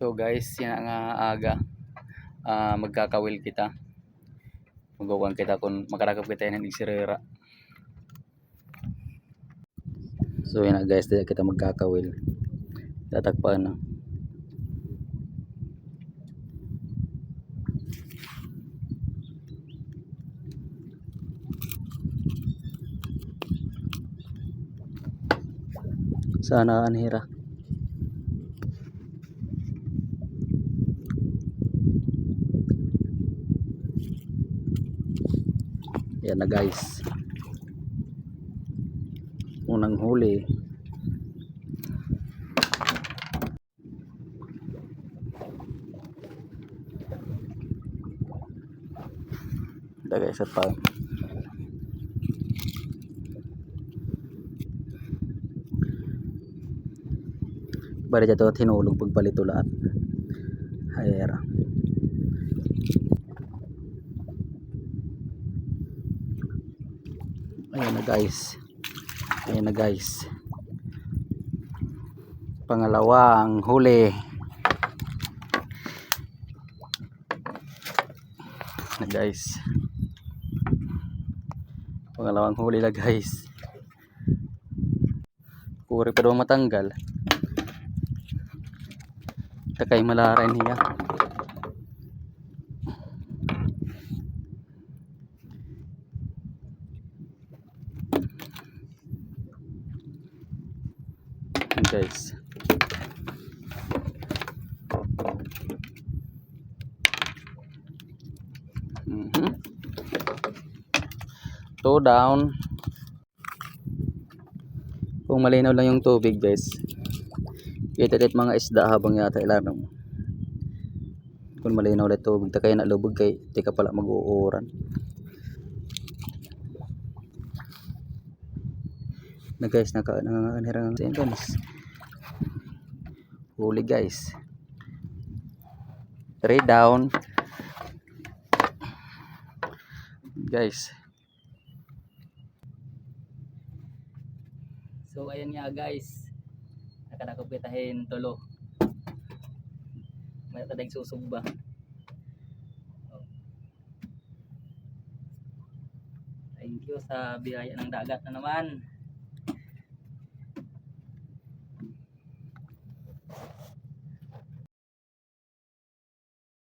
So guys, yan nga aga magkakawil kita. Magawan kita kung makarakap kita ng igsirera. So yan na guys, dito kita magkakawil. Tatakpan na. Sana anhira. Yan na guys. Unang huli. Ito guys at pa. Bari dito at hinulog pagbalito lahat. Hayera. Ayan na guys. Ayan na guys. Pangalawang huli. Na guys. Pangalawang huli na guys. Kuri pa daw matanggal. Takay malaran niya. Guys. Two down. Kung malinaw lang yung tubig guys, itatit mga isda habang yata ilalim. Kung malinaw lang tubig, takay na lubog kay di ka pala mag-uuran. Na guys, nanganganirang guys. Huli guys. 3 down. Guys. So ayan nga guys. Nakadakop kitahin tulo. May tadag susugba. Thank you sa biyaya ng dagat na naman.